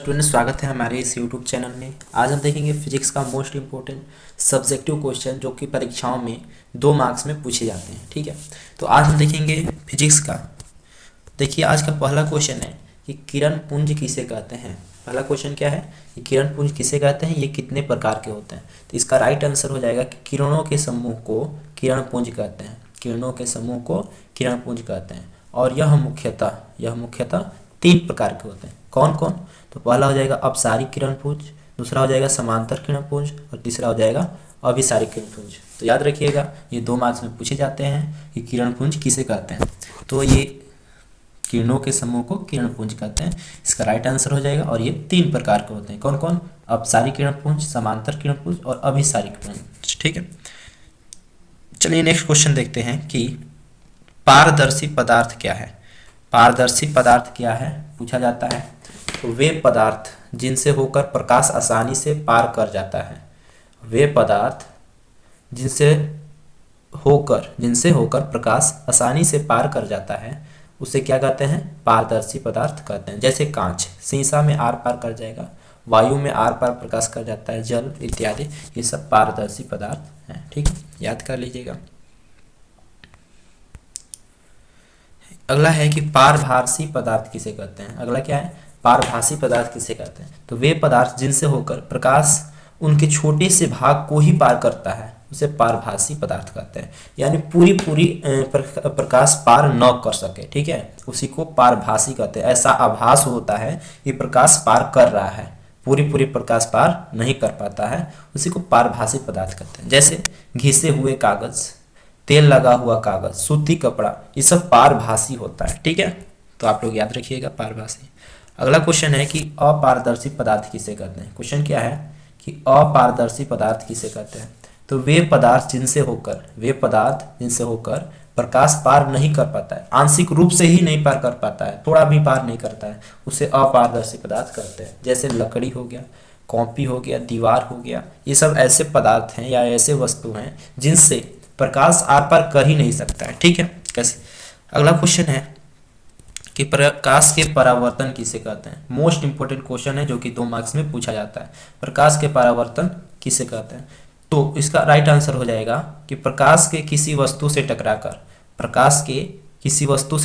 Student, स्वागत है हमारे इस यूट्यूब चैनल में। आज हम देखेंगे फिजिक्स का मोस्ट इम्पोर्टेंट सब्जेक्टिव क्वेश्चन जो कि परीक्षाओं में 2 मार्क्स में पूछे जाते हैं। ठीक है, तो आज हम देखेंगे फिजिक्स का। देखिए, आज का पहला क्वेश्चन है कि किरण पुंज किसे कहते हैं। पहला क्वेश्चन क्या है कि किरण पुंज किसे कहते हैं, ये कितने प्रकार के होते हैं। तो इसका राइट आंसर हो जाएगा कि किरणों के समूह को किरण पुंज कहते हैं। किरणों के समूह को किरण पुंज कहते हैं और यह मुख्यतः 3 प्रकार के होते हैं। कौन कौन? तो पहला हो जाएगा अपसारी किरण पुंज, दूसरा हो जाएगा समांतर किरण पुंज और तीसरा हो जाएगा अभिसारी किरण पुंज। तो याद रखिएगा, ये 2 मार्क्स में पूछे जाते हैं कि किरण पुंज किसे कहते हैं। तो ये किरणों के समूह को किरण पुंज कहते हैं, इसका राइट आंसर हो जाएगा। और ये 3 प्रकार के होते हैं। कौन कौन? अपसारी किरण पुंज, समांतर किरण पुंज और अभिसारी किरण पुंज। ठीक है, चलिए नेक्स्ट क्वेश्चन देखते हैं कि पारदर्शी पदार्थ क्या है। पारदर्शी पदार्थ क्या है पूछा जाता है। तो वे पदार्थ जिनसे होकर प्रकाश आसानी से पार कर जाता है। वे पदार्थ जिनसे होकर प्रकाश आसानी से पार कर जाता है, उसे क्या कहते हैं? पारदर्शी पदार्थ कहते हैं। जैसे कांच, शीशा में आर पार कर जाएगा, वायु में आर पार प्रकाश कर जाता है, जल इत्यादि, ये सब पारदर्शी पदार्थ हैं। ठीक है, याद कर लीजिएगा। अगला है कि पारभासी पदार्थ किसे कहते हैं। अगला क्या है? पारभासी पदार्थ किसे कहते हैं। तो वे पदार्थ जिनसे होकर प्रकाश उनके छोटे से भाग को ही पार करता है, उसे पारभासी पदार्थ कहते हैं। यानी पूरी प्रकाश पार न कर सके, ठीक है, उसी को पारभासी कहते हैं। ऐसा आभास होता है कि प्रकाश पार कर रहा है, पूरी प्रकाश पार नहीं कर पाता है, उसी को पारभासी पदार्थ कहते हैं। जैसे घिसे हुए कागज, तेल लगा हुआ कागज, सूती कपड़ा, ये सब पारभासी होता है। ठीक है, तो आप लोग याद रखिएगा पारभासी। अगला क्वेश्चन है कि अपारदर्शी पदार्थ किसे कहते हैं। क्वेश्चन क्या है कि अपारदर्शी पदार्थ किसे कहते हैं। तो वे पदार्थ जिनसे होकर प्रकाश पार नहीं कर पाता है, आंशिक रूप से ही नहीं पार कर पाता है, थोड़ा भी पार नहीं करता है, उसे अपारदर्शी पदार्थ कहते हैं। जैसे लकड़ी हो गया, कॉपी हो गया, दीवार हो गया, ये सब ऐसे पदार्थ हैं या ऐसे वस्तु हैं जिनसे प्रकाश आर पार कर ही नहीं सकता है। ठीक है, कैसे? अगला क्वेश्चन है कि प्रकाश के परावर्तन किसे कहते हैं। मोस्ट इंपोर्टेंट क्वेश्चन है जो कि 2 मार्क्स में पूछा जाता है। प्रकाश के परावर्तन किसे कहते हैं। तो इसका राइट आंसर हो जाएगा कि प्रकाश के किसी वस्तु से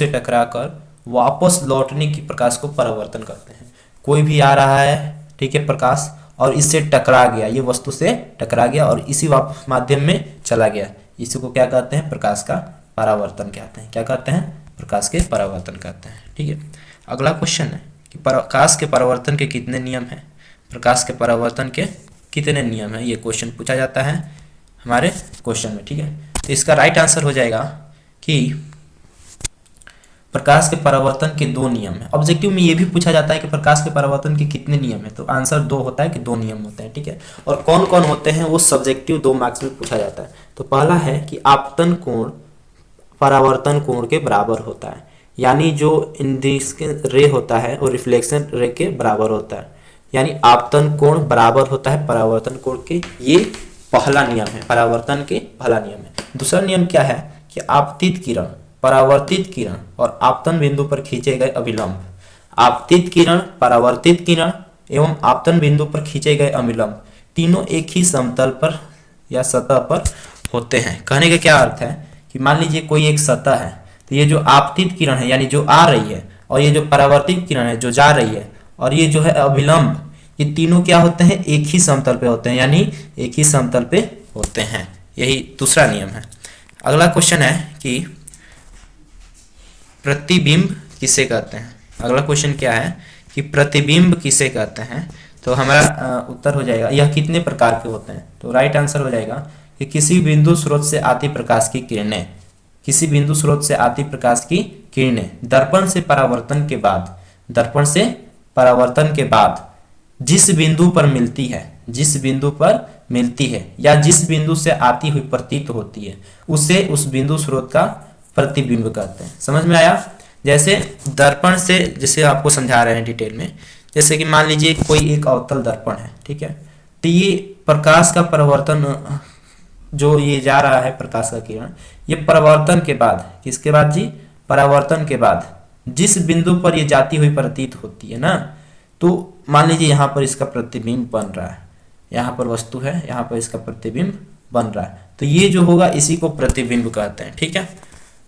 टकराकर वापस लौटने की प्रकाश को परावर्तन करते हैं। कोई भी आ रहा है, ठीक है, प्रकाश, और इससे टकरा गया, ये वस्तु से टकरा गया और इसी वापस माध्यम में चला गया, इसी को क्या कहते हैं? प्रकाश का परावर्तन कहते हैं। क्या कहते हैं? प्रकाश के परावर्तन कहते हैं। ठीक है, अगला क्वेश्चन है कि प्रकाश के परावर्तन के कितने नियम हैं। प्रकाश के परावर्तन के कितने नियम हैं, ये क्वेश्चन पूछा जाता है हमारे क्वेश्चन में। ठीक है, तो इसका राइट आंसर हो जाएगा कि प्रकाश के परावर्तन के 2 नियम हैं। ऑब्जेक्टिव में ये भी पूछा जाता है कि प्रकाश के परावर्तन के कितने नियम हैं, तो आंसर 2 होता है कि 2 नियम होते हैं। ठीक है, और कौन कौन होते हैं वो सब्जेक्टिव 2 मार्क्स में पूछा जाता है। तो पहला है कि आपतन कोण परावर्तन कोण के बराबर होता है, यानी जो इंसिडेंट रे होता है वो रिफ्लेक्शन रे के बराबर होता है, यानी आपतन कोण बराबर होता है परावर्तन कोण के। ये पहला नियम है, परावर्तन के पहला नियम है। दूसरा नियम क्या है कि आपतित किरण, परावर्तित किरण और आपतन बिंदु पर खींचे गए अभिलंब, आपतित किरण, परावर्तित किरण एवं आपतन बिंदु पर खींचे गए अभिलंब, तीनों एक ही समतल पर या सतह पर होते हैं। कहने का क्या अर्थ है कि मान लीजिए कोई एक सतह है, तो ये जो आपतित किरण है यानी जो आ रही है, और ये जो परावर्तित किरण है जो जा रही है, और ये जो है अभिलंब, ये तीनों क्या होते हैं? एक ही समतल पे होते हैं, यानी एक ही समतल पे होते हैं। यही दूसरा नियम है। अगला क्वेश्चन है कि प्रतिबिंब किसे कहते हैं। अगला क्वेश्चन क्या है कि प्रतिबिंब किसे कहते हैं। तो हमारा उत्तर हो जाएगा यह कितने प्रकार के होते हैं। तो राइट आंसर हो जाएगा कि किसी बिंदु स्रोत से आती प्रकाश की किरणें, किसी बिंदु स्रोत से आती प्रकाश की किरणें दर्पण से परावर्तन के बाद जिस बिंदु पर मिलती है या जिस बिंदु से आती हुई प्रतीत होती है, उसे उस बिंदु स्रोत का प्रतिबिंब कहते हैं। समझ में आया? जैसे दर्पण से, जैसे आपको समझा रहे हैं डिटेल में, जैसे कि मान लीजिए कोई एक अवतल दर्पण है, ठीक है, तो ये प्रकाश का परावर्तन जो ये जा रहा है, प्रकाश का किरण, ये परावर्तन के बाद, किसके बाद जी? परावर्तन के बाद जिस बिंदु पर ये जाती हुई प्रतीत होती है ना, तो मान लीजिए यहाँ पर इसका प्रतिबिंब बन रहा है, यहाँ पर वस्तु है, यहाँ पर इसका प्रतिबिंब बन रहा है, तो ये जो होगा इसी को प्रतिबिंब कहते हैं। ठीक है।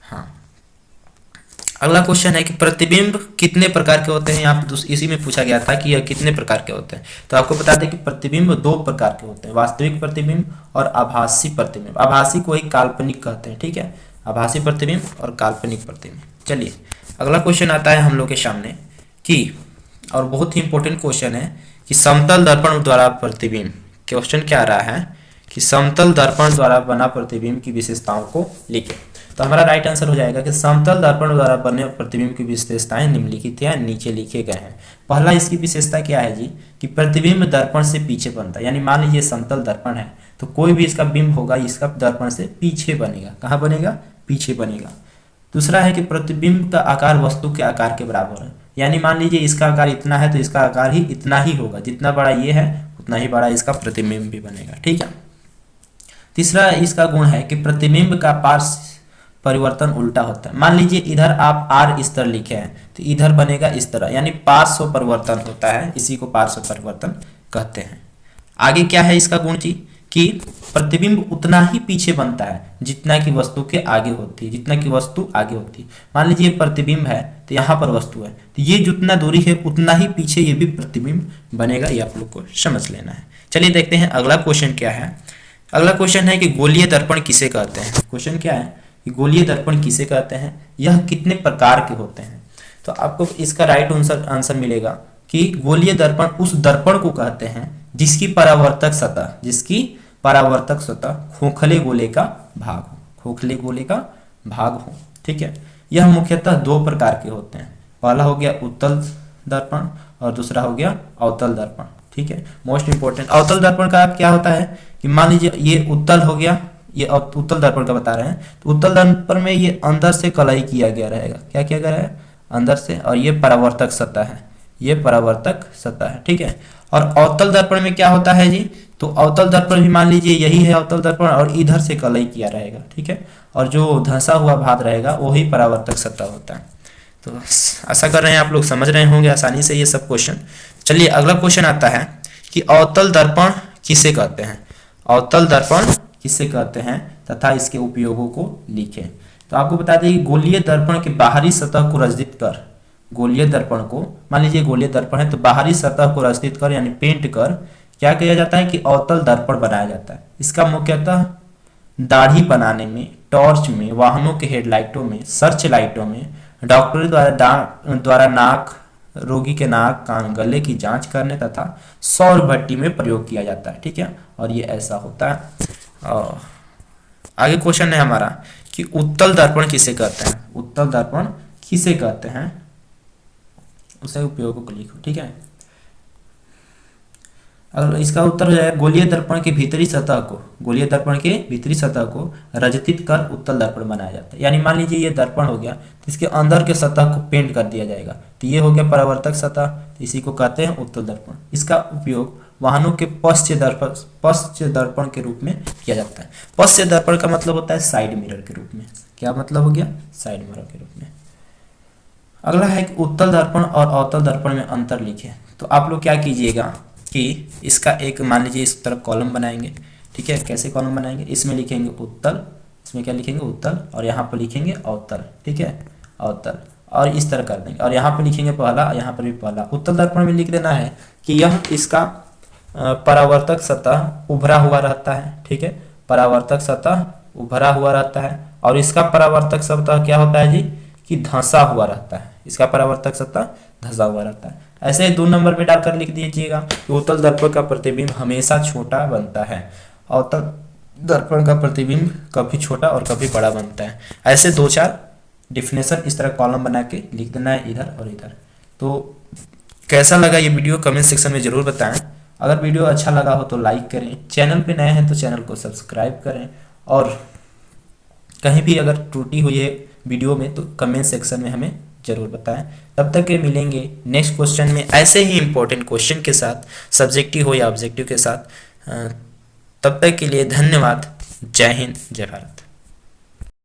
हाँ, अगला क्वेश्चन है कि प्रतिबिंब कितने प्रकार के होते हैं। यहाँ पर इसी में पूछा गया था कि यह कितने प्रकार के होते हैं। तो आपको बता दें कि प्रतिबिंब दो प्रकार के होते हैं, वास्तविक प्रतिबिंब और आभासी प्रतिबिंब। आभासी को ही काल्पनिक कहते हैं। ठीक है, आभासी प्रतिबिंब और काल्पनिक प्रतिबिंब। चलिए अगला क्वेश्चन आता है हम लोग के सामने कि, और बहुत ही इंपॉर्टेंट क्वेश्चन है कि समतल दर्पण द्वारा प्रतिबिंब। क्वेश्चन क्या आ रहा है कि समतल दर्पण द्वारा बना प्रतिबिंब की विशेषताओं को लिखें। तो हमारा राइट आंसर हो जाएगा कि समतल दर्पण द्वारा बने प्रतिबिंब की विशेषताएं निम्नलिखित या नीचे लिखे गए हैं। पहला इसकी विशेषता क्या है जी कि प्रतिबिंब दर्पण से पीछे बनता है। यानी मान लीजिए समतल दर्पण है तो कोई भी इसका बिंब होगा इसका दर्पण से पीछे बनेगा। कहाँ बनेगा? पीछे बनेगा। दूसरा है कि प्रतिबिंब का आकार वस्तु के आकार के बराबर है। यानी मान लीजिए इसका आकार इतना है तो इसका आकार ही इतना ही होगा, जितना बड़ा ये है उतना ही बड़ा इसका प्रतिबिंब भी बनेगा। ठीक है। तीसरा इसका गुण है कि प्रतिबिंब का पार्श्व परिवर्तन उल्टा होता है। मान लीजिए इधर आप आर इस तरह लिखे हैं तो इधर बनेगा इस तरह, यानी पार्श्व परिवर्तन होता है, इसी को पार्श्व परिवर्तन कहते हैं। आगे क्या है इसका गुण जी कि प्रतिबिंब उतना ही पीछे बनता है जितना कि वस्तु के आगे होती है, जितना कि वस्तु आगे होती है। मान लीजिए प्रतिबिंब है तो यहाँ पर वस्तु है तो ये जितना दूरी है उतना ही पीछे ये भी प्रतिबिंब बनेगा। ये आप लोग को समझ लेना है। चलिए देखते हैं अगला क्वेश्चन क्या है। अगला क्वेश्चन है कि गोलीय दर्पण किसे कहते हैं। क्वेश्चन क्या है कि गोलीय दर्पण किसे कहते हैं, यह कितने प्रकार के होते हैं। तो आपको इसका राइट आंसर मिलेगा कि गोलीय दर्पण उस दर्पण को कहते हैं जिसकी परावर्तक सतह खोखले गोले का भाग हो, खोखले गोले का भाग हो। ठीक है। यह मुख्यतः दो प्रकार के होते हैं। पहला हो गया उत्तल दर्पण और दूसरा हो गया अवतल दर्पण। ठीक है, मोस्ट इंपोर्टेंट। अवतल दर्पण का क्या होता है कि मान लीजिए ये उत्तल हो गया, ये उत्तल दर्पण का बता रहे हैं, तो उत्तल दर्पण में ये अंदर से कलाई किया गया रहेगा। क्या किया गया है? अंदर से। और ये परावर्तक सतह है, ये परावर्तक सतह है। ठीक है। और अवतल दर्पण में क्या होता है जी, तो अवतल दर्पण भी मान लीजिए यही है अवतल दर्पण और इधर से कलाई किया रहेगा। ठीक है। और जो धंसा हुआ भाग रहेगा वही परावर्तक सतह होता है। तो आशा कर रहे हैं आप लोग समझ रहे होंगे आसानी से ये सब क्वेश्चन। चलिए अगला क्वेश्चन आता है कि अवतल दर्पण किसे कहते हैं। अवतल दर्पण किसे कहते हैं तथा इसके उपयोगों को लिखें। तो आपको बता दें कि गोलीय दर्पण के बाहरी सतह को रंजित कर, गोलीय दर्पण को, मान लीजिए गोलीय दर्पण है तो बाहरी सतह को रंजित कर यानी पेंट कर क्या किया जाता है कि अवतल दर्पण बनाया जाता है। इसका मुख्यतः दाढ़ी बनाने में, टॉर्च में, वाहनों के हेडलाइटों में, सर्च लाइटों में, डॉक्टरों द्वारा नाक, रोगी के नाक, कान, गले की जांच करने तथा सौर भट्टी में प्रयोग किया जाता है। ठीक है। और ये ऐसा होता है। और आगे क्वेश्चन है हमारा कि उत्तल दर्पण किसे कहते हैं। उत्तल दर्पण किसे कहते हैं, उसे उपयोग को लिखो। ठीक है। अगर इसका उत्तर हो जाएगा गोलीय दर्पण के भीतरी सतह को, गोलीय दर्पण के भीतरी सतह को रजतित कर उत्तल दर्पण बनाया जाता है। यानी मान लीजिए ये दर्पण हो गया तो इसके अंदर के सतह को पेंट कर दिया जाएगा, तो ये हो गया परावर्तक सतह, तो इसी को कहते हैं उत्तल दर्पण। इसका उपयोग वाहनों के पश्च दर्पण के रूप में किया जाता है। पश्च दर्पण का मतलब होता है साइड मिरर के रूप में। क्या मतलब हो गया? साइड मिरर के रूप में। अगला है कि उत्तल दर्पण और अवतल दर्पण में अंतर लिखें। तो आप लोग क्या कीजिएगा कि इसका एक मान लीजिए इस तरफ कॉलम बनाएंगे। ठीक है। कैसे कॉलम बनाएंगे? इसमें लिखेंगे उत्तल, इसमें क्या लिखेंगे? उत्तल, और यहाँ पर लिखेंगे अवतल। ठीक है, अवतल, और इस तरह कर देंगे। और यहाँ पर लिखेंगे पहला, यहाँ पर भी पहला। उत्तल दर्पण में लिख देना है कि यह इसका परावर्तक सतह उभरा हुआ रहता है। ठीक है, परावर्तक सतह उभरा हुआ रहता है। और इसका परावर्तक सतह क्या होता है जी कि धंसा हुआ रहता है। इसका परावर्तक सतह धंसा हुआ रहता है। ऐसे 2 नंबर पे डालकर लिख दीजिएगा कि उत्तल दर्पण का प्रतिबिंब हमेशा छोटा बनता है, अवतल दर्पण का प्रतिबिंब कभी छोटा और कभी बड़ा बनता है। ऐसे 2-4 डिफिनेशन इस तरह कॉलम बना के लिख देना है इधर और इधर। तो कैसा लगा ये वीडियो कमेंट सेक्शन में जरूर बताएं। अगर वीडियो अच्छा लगा हो तो लाइक करें, चैनल पे नए हैं तो चैनल को सब्सक्राइब करें, और कहीं भी अगर त्रुटि हुई है वीडियो में तो कमेंट सेक्शन में हमें जरूर बताएं। तब तक के मिलेंगे नेक्स्ट क्वेश्चन में ऐसे ही इंपॉर्टेंट क्वेश्चन के साथ, सब्जेक्टिव हो या ऑब्जेक्टिव के साथ। तब तक के लिए धन्यवाद। जय हिंद, जय भारत।